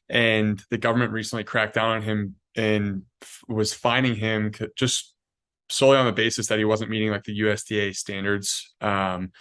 And the government recently cracked down on him and was fining him just solely on the basis that he wasn't meeting like the USDA standards. And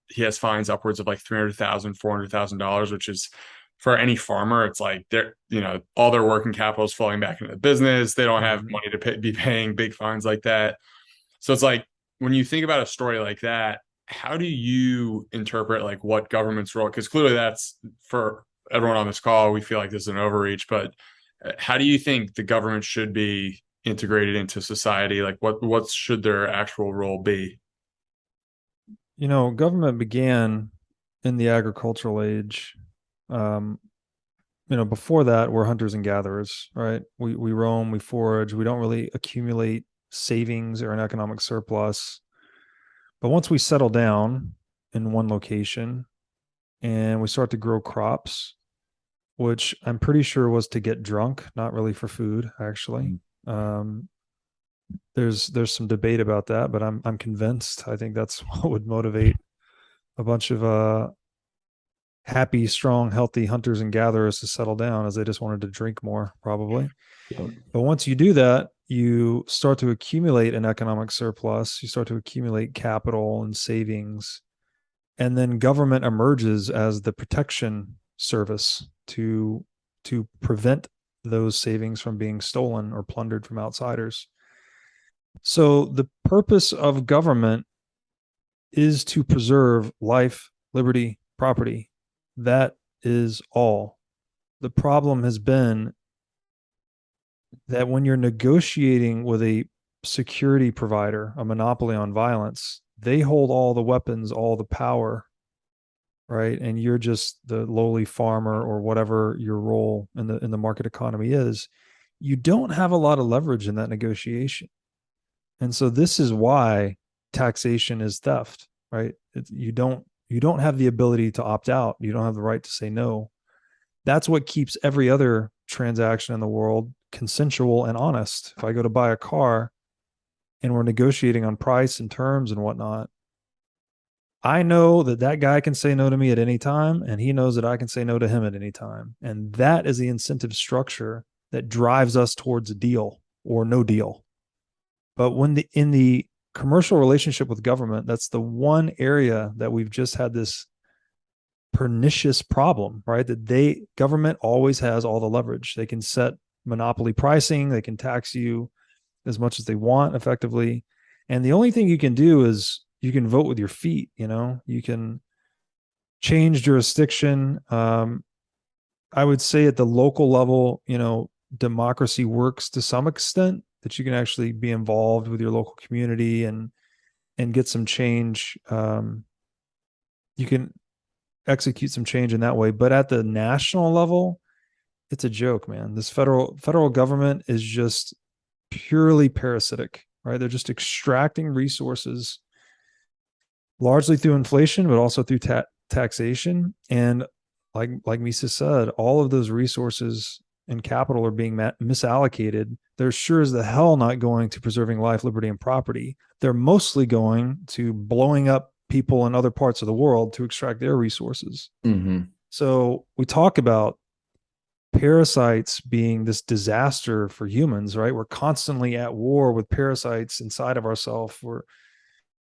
he has fines upwards of like $300,000, $400,000, which is for any farmer, it's like they're, all their working capital is flowing back into the business. They don't have Mhm. money to be paying big fines like that. So it's like when you think about a story like that, how do you interpret like what government's role? Because clearly that's for everyone on this call. We feel like this is an overreach, but how do you think the government should be integrated into society? Like what should their actual role be? Government began in the agricultural age. Um, before that, we're hunters and gatherers, right? We roam, we forage, we don't really accumulate savings or an economic surplus. But once we settle down in one location and we start to grow crops, which I'm pretty sure was to get drunk, not really for food, actually. Um, there's some debate about that, but I'm convinced. I think that's what would motivate a bunch of happy, strong, healthy hunters and gatherers to settle down, as they just wanted to drink more, probably. But once you do that, you start to accumulate an economic surplus, you start to accumulate capital and savings, and then government emerges as the protection service to prevent those savings from being stolen or plundered from outsiders. So the purpose of government is to preserve life, liberty, property. That is all. The problem has been that when you're negotiating with a security provider, a monopoly on violence, they hold all the weapons, all the power, right? And you're just the lowly farmer or whatever your role in the market economy is. You don't have a lot of leverage in that negotiation. And so this is why taxation is theft, right? You don't have the ability to opt out. You don't have the right to say no. That's what keeps every other transaction in the world consensual and honest. If I go to buy a car and we're negotiating on price and terms and whatnot, I know that that guy can say no to me at any time, and he knows that I can say no to him at any time. And that is the incentive structure that drives us towards a deal or no deal. But when in the commercial relationship with government, that's the one area that we've just had this pernicious problem, right? That government always has all the leverage. They can set monopoly pricing, they can tax you as much as they want effectively. And the only thing you can do is you can vote with your feet, you can change jurisdiction. I would say at the local level, democracy works to some extent, that you can actually be involved with your local community and get some change. You can execute some change in that way. But at the national level, it's a joke, man. This federal government is just purely parasitic, right? They're just extracting resources largely through inflation, but also through taxation. And like Misa said, all of those resources and capital are being misallocated. They're sure as the hell not going to preserving life, liberty, and property. They're mostly going to blowing up people in other parts of the world to extract their resources. Mm-hmm. So we talk about parasites being this disaster for humans, right? We're constantly at war with parasites inside of ourselves. We're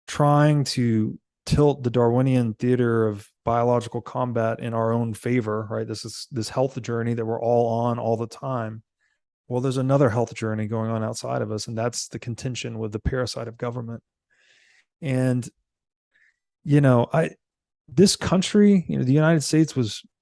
trying to tilt the Darwinian theater of biological combat in our own favor, right? This is this health journey that we're all on all the time. Well, there's another health journey going on outside of us, and that's the contention with the parasite of government. And I this country, the United States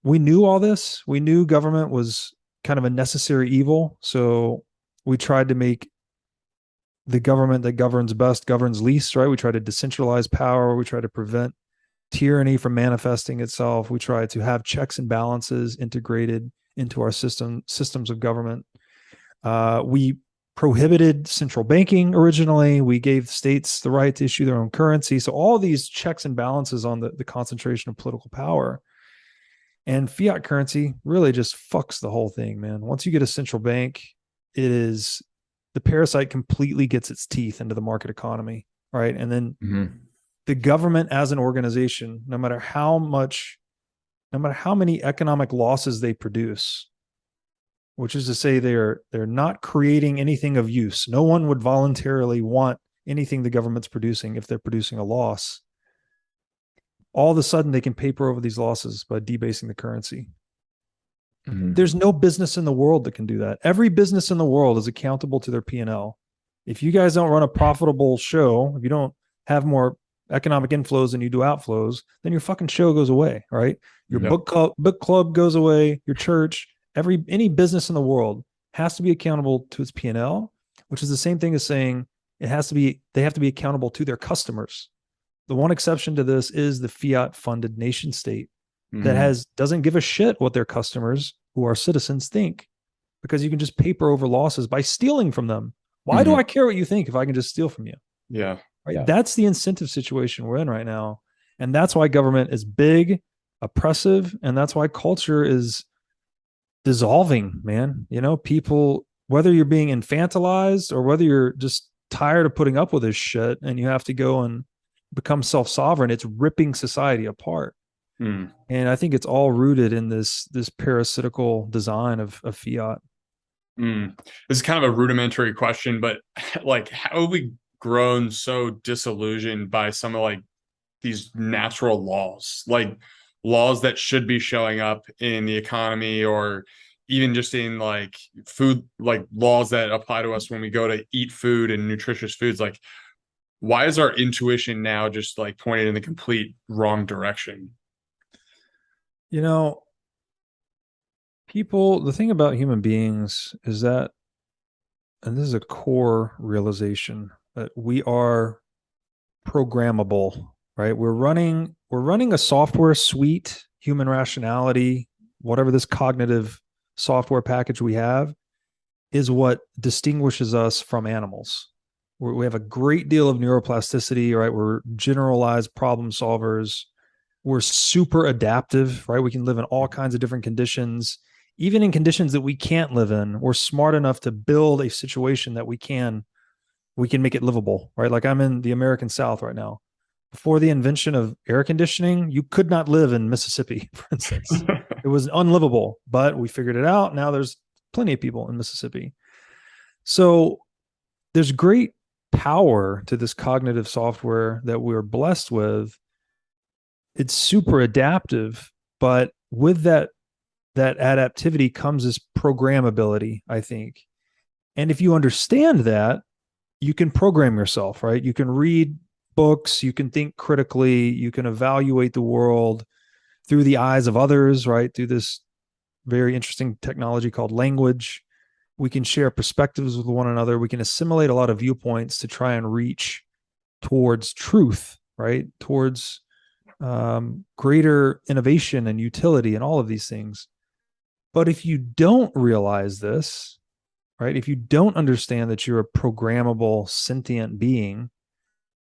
we knew all this. We knew government was kind of a necessary evil. So we tried to make the government that governs best governs least, right? We try to decentralize power. We try to prevent tyranny from manifesting itself. We try to have checks and balances integrated into our systems of government. We prohibited central banking originally. We gave states the right to issue their own currency. So all these checks and balances on the concentration of political power. And fiat currency really just fucks the whole thing, man. Once you get a central bank, the parasite completely gets its teeth into the market economy, right? And then Mm-hmm. the government as an organization, no matter how much no matter how many economic losses they produce, which is to say they're not creating anything of use. No one would voluntarily want anything the government's producing if they're producing a loss. All of a sudden they can paper over these losses by debasing the currency. Mm-hmm. There's no business in the world that can do that. Every business in the world is accountable to their P&L. If you guys don't run a profitable show, if you don't have more economic inflows than you do outflows, then your fucking show goes away, right? Your book club goes away, your church, any business in the world has to be accountable to its P&L, which is the same thing as saying they have to be accountable to their customers. The one exception to this is the fiat funded nation state that doesn't give a shit what their customers, who are citizens, think, because you can just paper over losses by stealing from them. Why do I care what you think if I can just steal from you? Yeah. Right. Yeah. That's the incentive situation we're in right now. And that's why government is big, oppressive, and that's why culture is dissolving, man. You know, people, whether you're being infantilized or whether you're just tired of putting up with this shit and you have to go and become self-sovereign, it's ripping society apart. And I think it's all rooted in this parasitical design of fiat. This is kind of a rudimentary question, but like, how have we grown so disillusioned by some of like these natural laws, like laws that should be showing up in the economy or even just in like food, like laws that apply to us when we go to eat food and nutritious foods? Like, why is our intuition now just like pointed in the complete wrong direction? You know, the thing about human beings is that, and this is a core realization, that we are programmable, right? We're running a software suite, human rationality, whatever this cognitive software package we have is what distinguishes us from animals. We have a great deal of neuroplasticity, right? We're generalized problem solvers. We're super adaptive, right? We can live in all kinds of different conditions, even in conditions that we can't live in. We're smart enough to build a situation that we can make it livable, right? Like I'm in the American South right now. Before the invention of air conditioning, you could not live in Mississippi, for instance. It was unlivable, but we figured it out. Now there's plenty of people in Mississippi. So there's great power to this cognitive software that we're blessed with. It's super adaptive, but with that adaptivity comes this programmability, I think. And if you understand that, you can program yourself, right? You can read books, you can think critically, you can evaluate the world through the eyes of others, right? Through this very interesting technology called language. We can share perspectives with one another. We can assimilate a lot of viewpoints to try and reach towards truth, right? Towards greater innovation and utility and all of these things. But if you don't realize this, right? If you don't understand that you're a programmable sentient being,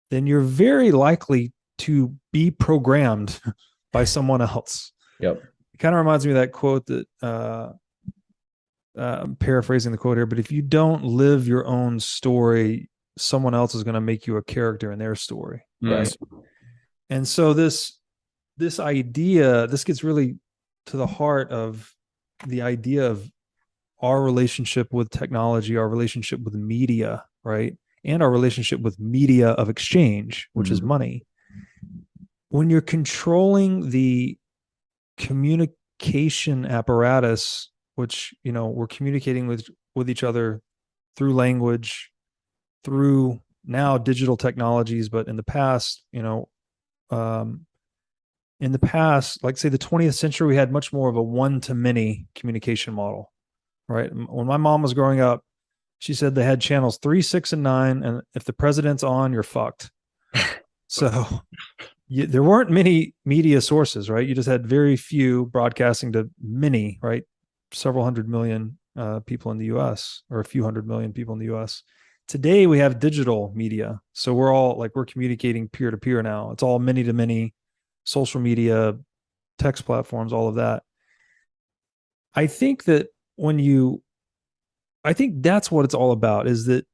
then you're very likely to be programmed by someone else. Yep. It kind of reminds me of that quote that I'm paraphrasing the quote here, but if you don't live your own story, someone else is going to make you a character in their story. Right. And so this idea, this gets really to the heart of the idea of our relationship with technology, our relationship with media, right? And our relationship with media of exchange, which is money. When you're controlling the communication apparatus, which, you know, we're communicating with each other through language, through now digital technologies, but in the past, you know, in the past, like say the 20th century, we had much more of a one-to-many communication model, right? When my mom was growing up, she said they had channels 3, 6, and 9, and if the president's on, you're fucked. So there weren't many media sources, right? You just had very few broadcasting to many, right? Several hundred million people in the US, or a few hundred million people in the US. Today we have digital media. So we're communicating peer to peer now. It's all many to many, social media, text platforms, all of that. I think that's what it's all about, is that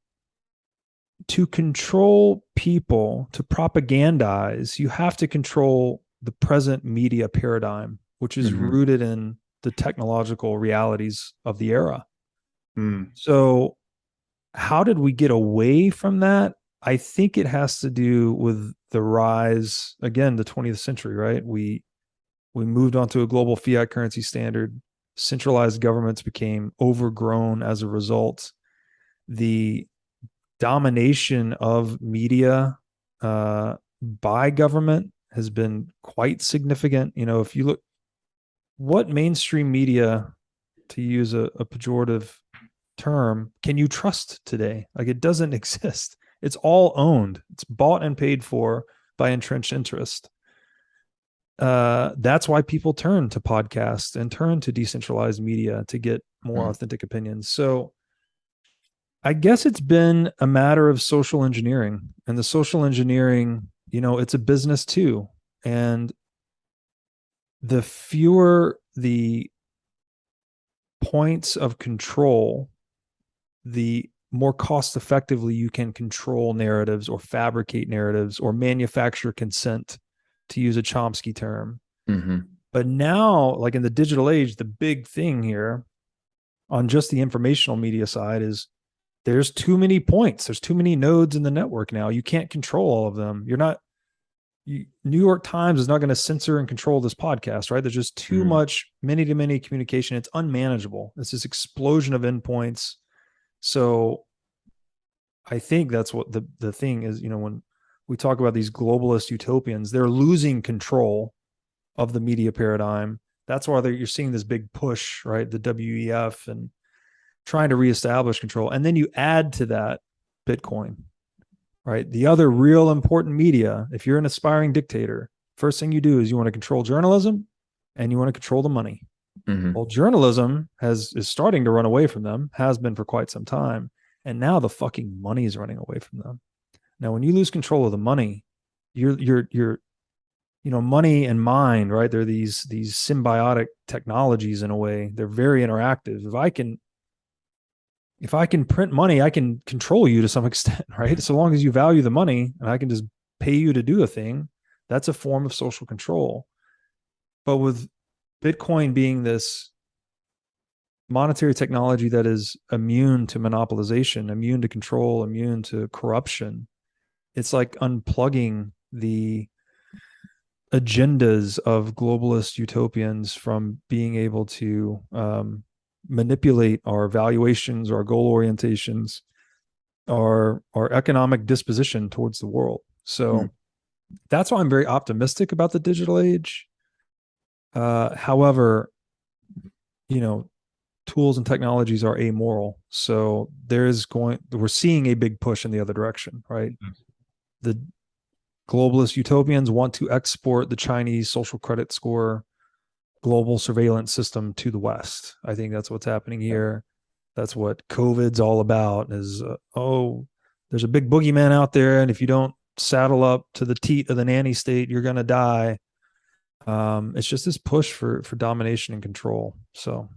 to control people, to propagandize, you have to control the present media paradigm. which is Mm-hmm. rooted in the technological realities of the era. Mm. So, how did we get away from that? I think it has to do with the rise, again, the 20th century, right? We moved on to a global fiat currency standard. Centralized governments became overgrown as a result. The domination of media by government has been quite significant. You know, if you look, what mainstream media, to use a pejorative term, can you trust today? Like, it doesn't exist. It's all owned. It's bought and paid for by entrenched interest. That's why people turn to podcasts and turn to decentralized media to get more authentic opinions. So I guess it's been a matter of social engineering, and the social engineering, you know, it's a business too. And the fewer the points of control, the more cost effectively you can control narratives or fabricate narratives or manufacture consent, to use a Chomsky term. Mm-hmm. But now, like in the digital age, the big thing here on just the informational media side is there's too many points. There's too many nodes in the network now. You can't control all of them. New York Times is not going to censor and control this podcast, right? There's just too much many-to-many communication. It's unmanageable. It's this explosion of endpoints. So I think that's what the thing is, you know, when we talk about these globalist utopians, they're losing control of the media paradigm. That's why you're seeing this big push, right? The WEF and trying to reestablish control. And then you add to that Bitcoin, right? The other real important media, if you're an aspiring dictator, first thing you do is you want to control journalism and you want to control the money. Mm-hmm. Well, journalism is starting to run away from them, has been for quite some time. And now the fucking money is running away from them. Now, when you lose control of the money, you're you know, money and mind, right? They're these symbiotic technologies in a way. They're very interactive. If I can print money, I can control you to some extent, right? So long as you value the money and I can just pay you to do a thing, that's a form of social control. But with Bitcoin being this monetary technology that is immune to monopolization, immune to control, immune to corruption, it's like unplugging the agendas of globalist utopians from being able to manipulate our valuations, our goal orientations, our economic disposition towards the world. So that's why I'm very optimistic about the digital age. However, you know, tools and technologies are amoral. So we're seeing a big push in the other direction, right? The globalist utopians want to export the Chinese social credit score global surveillance system to the West. I think that's what's happening here. That's what COVID's all about is, there's a big boogeyman out there. And if you don't saddle up to the teat of the nanny state, you're going to die. It's just this push for domination and control. So